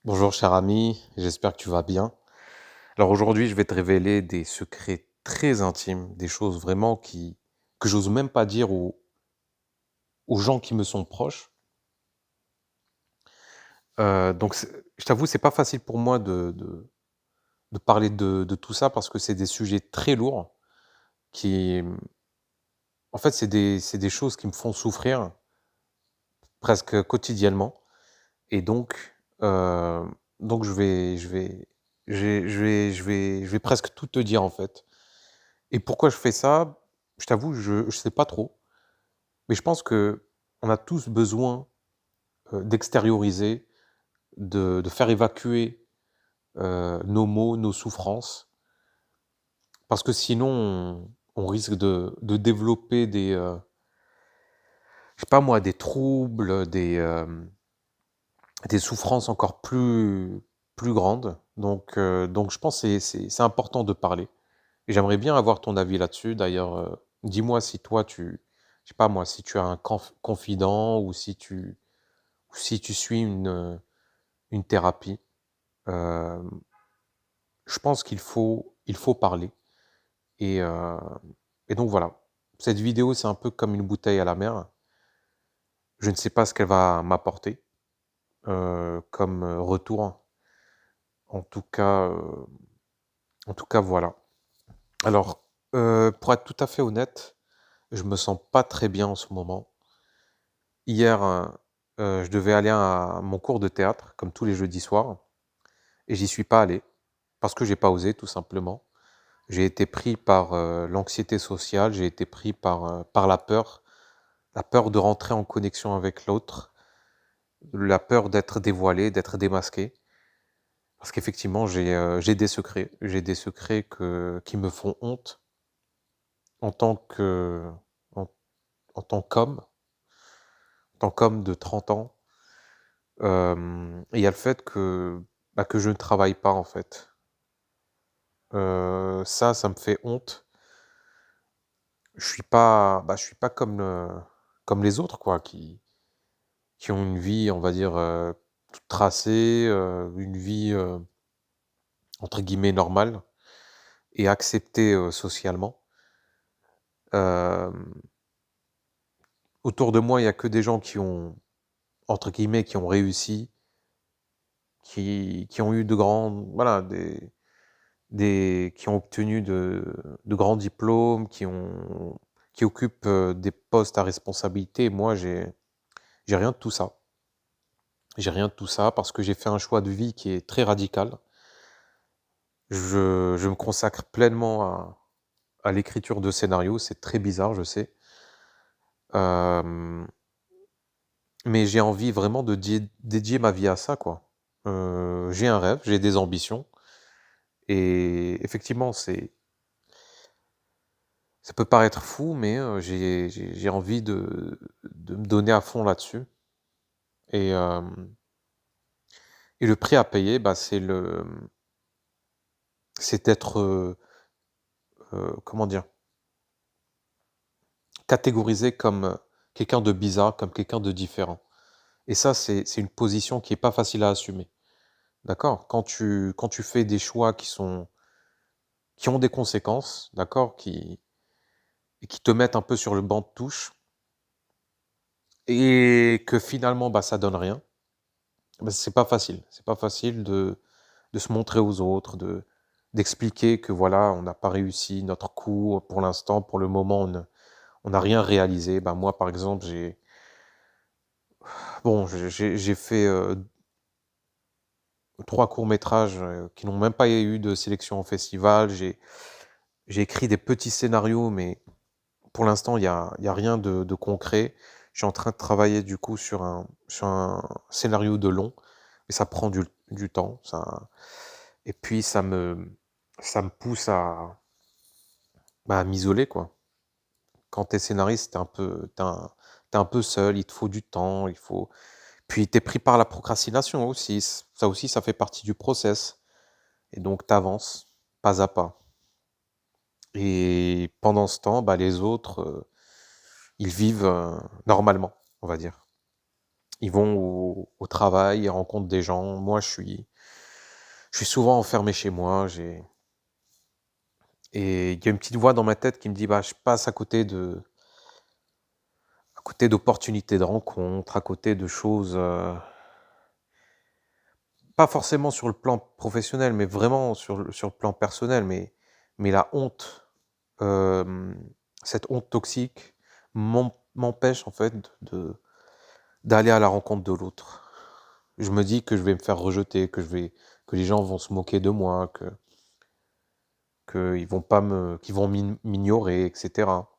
Bonjour cher ami, j'espère que tu vas bien. Alors aujourd'hui, je vais te révéler des secrets très intimes, des choses vraiment que j'ose même pas dire aux gens qui me sont proches. Je t'avoue, c'est pas facile pour moi de parler de tout ça parce que c'est des sujets très lourds qui, en fait, c'est des choses qui me font souffrir presque quotidiennement. Et euh, donc je vais presque tout te dire en fait. Et pourquoi je fais ça? Je t'avoue, je sais pas trop, mais je pense que on a tous besoin, d'extérioriser, de faire évacuer, nos maux, nos souffrances, parce que sinon on risque de développer je sais pas moi, des troubles, des souffrances encore plus grandes. Donc je pense que c'est important de parler et j'aimerais bien avoir ton avis là-dessus. D'ailleurs, dis-moi si toi je sais pas moi, si tu as un confident ou si tu suis une thérapie. Hem, je pense qu'il faut parler et heu et donc voilà. Cette vidéo, c'est un peu comme une bouteille à la mer. Je ne sais pas ce qu'elle va m'apporter, comme, retour. En tout cas, heu, en tout cas, voilà. Alors, pour être tout à fait honnête, je me sens pas très bien en ce moment. Hier, je devais aller à mon cours de théâtre, comme tous les jeudis soirs, et j'y suis pas allé, parce que j'ai pas osé, tout simplement. J'ai été pris par, l'anxiété sociale, j'ai été pris par la peur de rentrer en connexion avec l'autre, la peur d'être dévoilé, d'être démasqué. Parce qu'effectivement, j'ai des secrets qui me font honte en tant que en en tant qu'homme de 30 ans. Et il y a le fait que je ne travaille pas, en fait. Ça me fait honte. Je suis pas comme les autres, quoi, qui ont une vie, on va dire, toute tracée, une vie, entre guillemets «normale» et acceptée, socialement. Hem, autour de moi, il y a que des gens qui ont, entre guillemets, «qui ont réussi», qui ont eu de grands voilà, des qui ont obtenu de grands diplômes, qui occupent, des postes à responsabilité. Moi, j'ai rien de tout ça. J'ai rien de tout ça parce que j'ai fait un choix de vie qui est très radical. Je me consacre pleinement à l'écriture de scénarios, c'est très bizarre, je sais. Hem, mais j'ai envie vraiment de dédier ma vie à ça, quoi. J'ai un rêve, j'ai des ambitions et effectivement, ça peut paraître fou, mais j'ai envie de me donner à fond là-dessus et et le prix à payer, bah, c'est d'être, comment dire? Catégorisé comme, quelqu'un de bizarre, comme quelqu'un de différent et ça, c'est une position qui est pas facile à assumer, d'accord? Quand tu fais des choix qui ont des conséquences, d'accord? Qui te mettent un peu sur le banc de touche et que finalement, bah, ça donne rien, bah, c'est pas facile. C'est pas facile de se montrer aux autres, d'expliquer que voilà, on n'a pas réussi notre coup pour l'instant, pour le moment, on n'a rien réalisé. Bah, moi, par exemple, j'ai fait, 3 courts-métrages, qui n'ont même pas eu de sélection en festival. J'ai écrit des petits scénarios, mais pour l'instant, il y a rien de concret. Je suis en train de travailler du coup sur un scénario de long, mais ça prend du temps, et puis ça me pousse à m'isoler, quoi. Quand tu es scénariste, tu un peu seul, il te faut du temps, il faut puis tu es pris par la procrastination aussi, ça aussi, ça fait partie du process et donc tu avances pas à pas et pendant ce temps, bah, les autres, ils vivent, normalement, on va dire. Ils vont au travail, ils rencontrent des gens. Moi, je suis souvent enfermé chez moi. Et il y a une petite voix dans ma tête qui me dit, bah, je passe à côté d'opportunités de rencontres, à côté de choses, pas forcément sur le plan professionnel, mais vraiment sur le plan personnel. Mais la honte, hem, cette honte toxique m'empêche en fait d'aller à la rencontre de l'autre. Je me dis que je vais me faire rejeter, que les gens vont se moquer de moi, qu'ils vont pas me qu'ils vont m'ignorer, et cetera.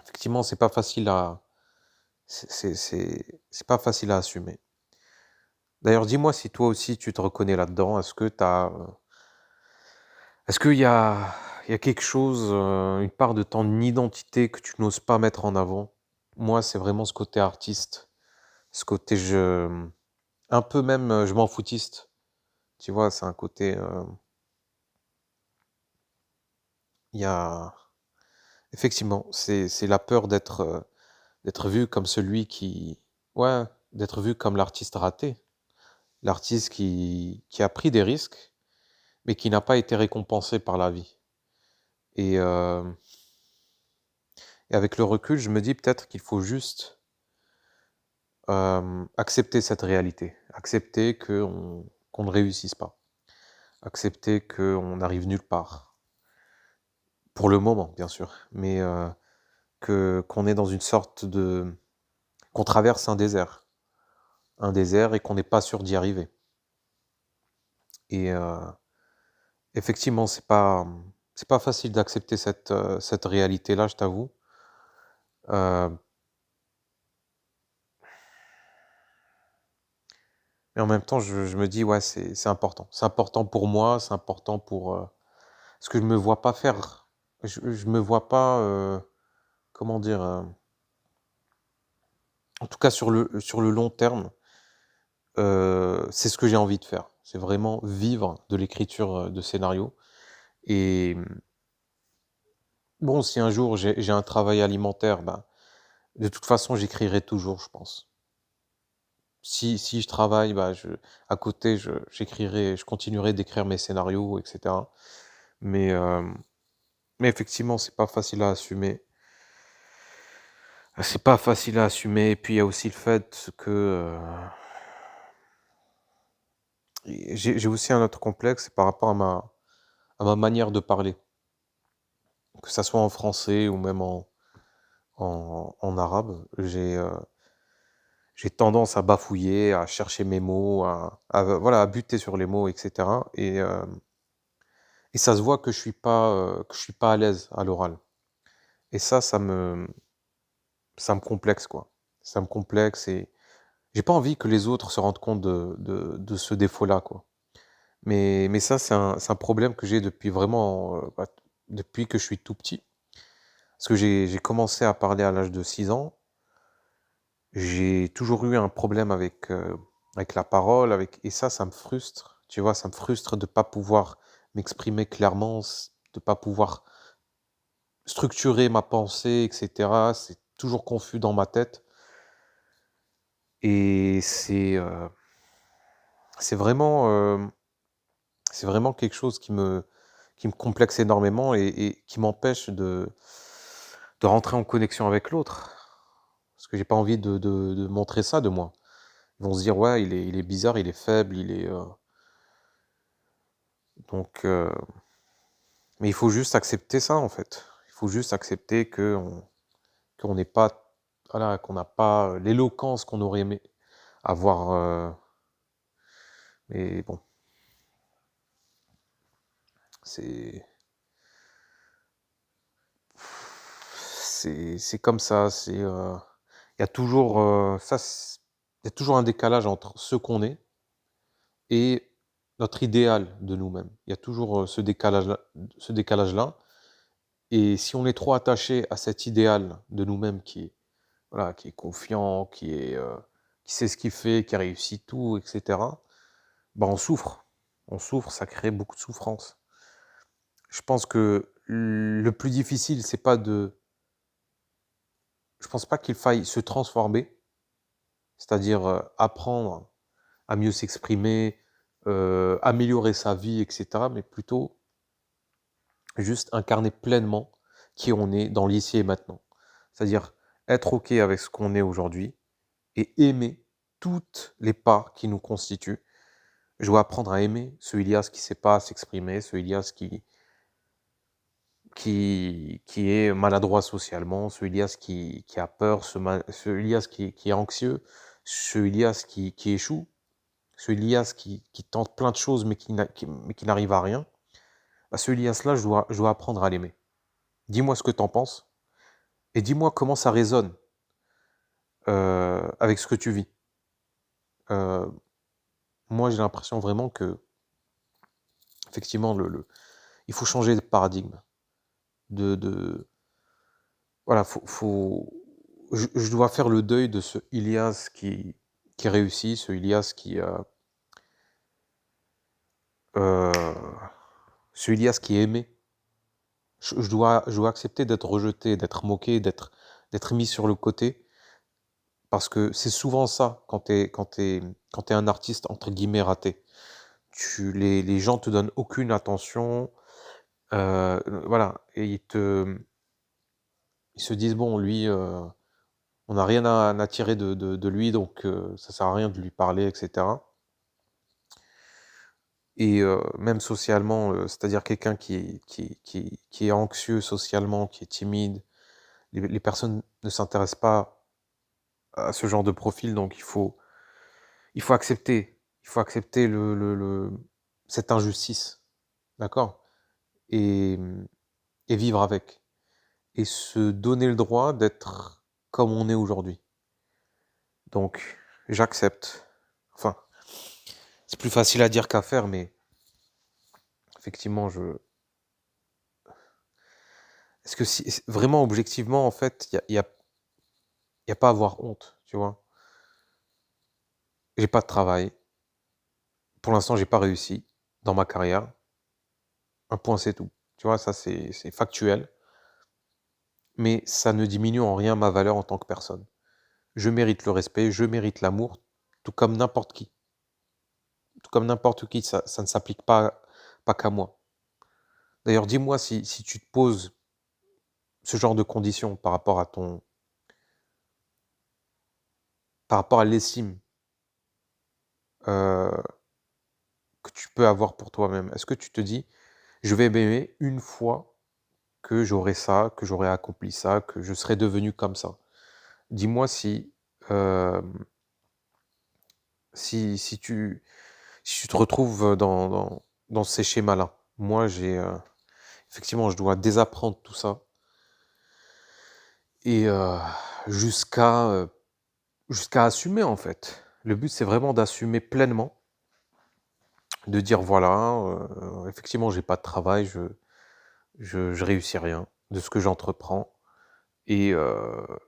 Effectivement, c'est pas facile à assumer. D'ailleurs, dis-moi si toi aussi tu te reconnais là-dedans. Est-ce qu'il y a quelque chose, une part de ton identité que tu n'oses pas mettre en avant? Moi, c'est vraiment ce côté artiste, ce côté un peu même, je m'en foutiste. Tu vois? C'est un côté, il y a effectivement, c'est la peur d'être vu comme celui qui ouais, d'être vu comme l'artiste raté. L'artiste qui a pris des risques, mais qui n'a pas été récompensé par la vie. Et hem et avec le recul, je me dis peut-être qu'il faut juste, accepter cette réalité. Accepter qu'on ne réussisse pas. Accepter qu'on n'arrive nulle part. Pour le moment, bien sûr, mais qu'on est dans une sorte de qu'on traverse un désert et qu'on n'est pas sûr d'y arriver. Et effectivement, c'est pas facile d'accepter cette réalité-là, je t'avoue. Heu, mais en même temps, je me dis: «Ouais, c'est important». C'est important pour moi, c'est important parce que je me vois pas faire je me vois pas, comment dire? En tout cas sur le long terme, c'est ce que j'ai envie de faire. C'est vraiment vivre de l'écriture, de scénarios et bon, si un jour j'ai un travail alimentaire, bah, de toute façon, j'écrirai toujours, je pense. Si je travaille, bah, à côté, je continuerai d'écrire mes scénarios et cetera. Mais mais effectivement, c'est pas facile à assumer. C'est pas facile à assumer et puis il y a aussi le fait que, j'ai aussi un autre complexe, c'est par rapport à ma manière de parler. Que ça soit en français ou même en arabe, j'ai tendance à bafouiller, à chercher mes mots, voilà, à buter sur les mots et cetera et ça se voit que je suis pas à l'aise à l'oral et ça me complexe, quoi. Ça me complexe et j'ai pas envie que les autres se rendent compte de ce défaut-là, quoi. Mais ça, c'est un problème que j'ai depuis vraiment, bah, depuis que je suis tout petit. Parce que j'ai commencé à parler à l'âge de 6 ans. J'ai toujours eu un problème avec la parole, et ça me frustre, tu vois? Ça me frustre de pas pouvoir m'exprimer clairement, de pas pouvoir structurer ma pensée et cetera. C'est toujours confus dans ma tête et c'est vraiment, c'est vraiment quelque chose qui me complexe énormément et qui m'empêche de rentrer en connexion avec l'autre. Parce que j'ai pas envie de montrer ça de moi. Ils vont se dire: «Ouais, il est bizarre, il est faible, donc mais il faut juste accepter ça, en fait. Il faut juste accepter qu'on n'est pas voilà, qu'on n'a pas, l'éloquence qu'on aurait aimé avoir, mais bon, c'est c'est comme ça, il y a toujours, il y a toujours un décalage entre ce qu'on est et notre idéal de nous-mêmes. Il y a toujours, ce décalage-là et si on est trop attaché à cet idéal de nous-mêmes voilà, qui est confiant, qui sait ce qu'il fait, qui a réussi tout et cetera, bah, on souffre. On souffre, ça crée beaucoup de souffrance. Je pense que le plus difficile, c'est pas de je pense pas qu'il faille se transformer, c'est-à-dire apprendre à mieux s'exprimer, améliorer sa vie, etc., mais plutôt juste incarner pleinement qui on est dans l'ici et maintenant. C'est-à-dire être OK avec ce qu'on est aujourd'hui et aimer toutes les parts qui nous constituent. Je dois apprendre à aimer ce Ilias qui ne sait pas s'exprimer, ce Ilias qui est maladroit socialement, ce Ilias qui a peur, ce Ilias qui est anxieux, ce Ilias qui échoue, ce Ilias qui tente plein de choses mais qui n'arrive à rien. Bah, ce Ilias-là, je dois apprendre à l'aimer. Dis-moi ce que tu en penses et dis-moi comment ça résonne avec ce que tu vis. Euh, Moi, j'ai l'impression vraiment que, effectivement, il faut changer de paradigme. De voilà, je dois faire le deuil de ce Ilias qui réussit, ce Ilias euh, ce Ilias qui est aimé. Je dois accepter d'être rejeté, d'être moqué, d'être mis sur le côté, parce que c'est souvent ça quand t'es un artiste entre guillemets raté. Les gens te donnent aucune attention, voilà, et ils se disent bon, lui, on n'a rien à tirer de lui, donc ça sert à rien de lui parler, etc. Et même socialement, c'est-à-dire quelqu'un qui est anxieux socialement, qui est timide, les personnes ne s'intéressent pas à ce genre de profil, donc il faut accepter cette injustice, d'accord? Et, et vivre avec. Et se donner le droit d'être comme on est aujourd'hui. Donc, j'accepte. Enfin, c'est plus facile à dire qu'à faire, mais effectivement, est-ce que si vraiment objectivement, en fait, y a pas à avoir honte, tu vois? J'ai pas de travail. Pour l'instant, j'ai pas réussi dans ma carrière. Un point, c'est tout. Tu vois, ça, c'est factuel, mais ça ne diminue en rien ma valeur en tant que personne. Je mérite le respect, je mérite l'amour, tout comme n'importe qui. Tout comme n'importe qui, ça ne s'applique pas qu'à moi. D'ailleurs, dis-moi si tu te poses ce genre de conditions par rapport à l'estime, heu, que tu peux avoir pour toi-même. Est-ce que tu te dis: «Je vais m'aimer une fois que j'aurai ça, que j'aurai accompli ça, que je serai devenu comme ça»? Dis-moi hem, si si tu te retrouves dans ces schémas-là. Moi, effectivement, je dois désapprendre tout ça et jusqu'à, jusqu'à assumer, en fait. Le but, c'est vraiment d'assumer pleinement, de dire: «Voilà, effectivement, j'ai pas de travail, je réussis rien de ce que j'entreprends et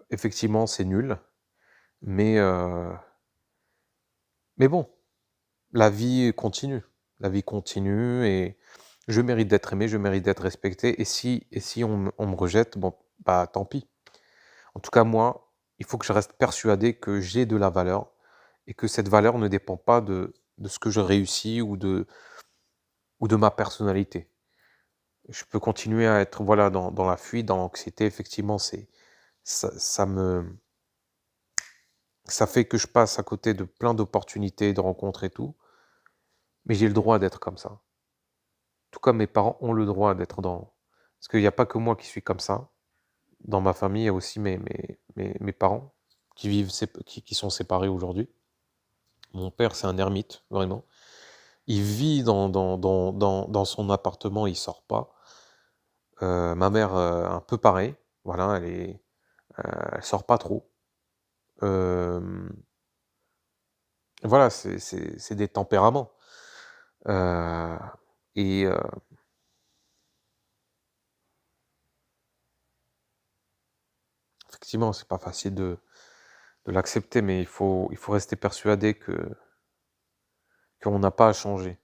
effectivement, c'est nul, mais heu, mais bon, la vie continue. La vie continue et je mérite d'être aimé, je mérite d'être respecté et si on me rejette, bon, bah, tant pis. En tout cas, moi, il faut que je reste persuadé que j'ai de la valeur et que cette valeur ne dépend pas de ce que je réussis ou de ma personnalité. Je peux continuer à être, voilà, dans la fuite, dans l'anxiété, effectivement, ça me ça fait que je passe à côté de plein d'opportunités, de rencontres et tout, mais j'ai le droit d'être comme ça. Tout comme mes parents ont le droit d'être dans parce qu'il y a pas que moi qui suis comme ça. Dans ma famille, il y a aussi mes parents qui sont séparés aujourd'hui. Mon père, c'est un ermite, vraiment. Il vit dans son appartement, il sort pas. Ma mère, un peu pareil. Voilà, elle sort pas trop. Hem, voilà, c'est des tempéraments. Heu et effectivement, c'est pas facile de l'accepter, mais il faut rester persuadé qu'on n'a pas à changer,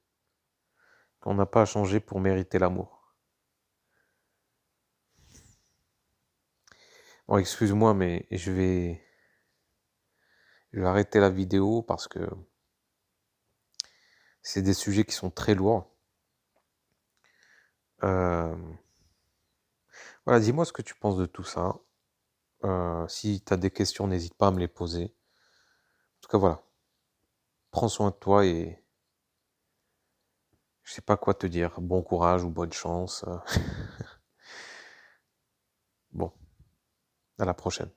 qu'on n'a pas à changer pour mériter l'amour. Bon, excuse-moi, mais Je vais arrêter la vidéo parce que c'est des sujets qui sont très lourds. Hem, voilà, dis-moi ce que tu penses de tout ça. Si tu as des questions, n'hésite pas à me les poser. En tout cas, voilà, prends soin de toi et je sais pas quoi te dire. Bon courage ou bonne chance. Bon, à la prochaine.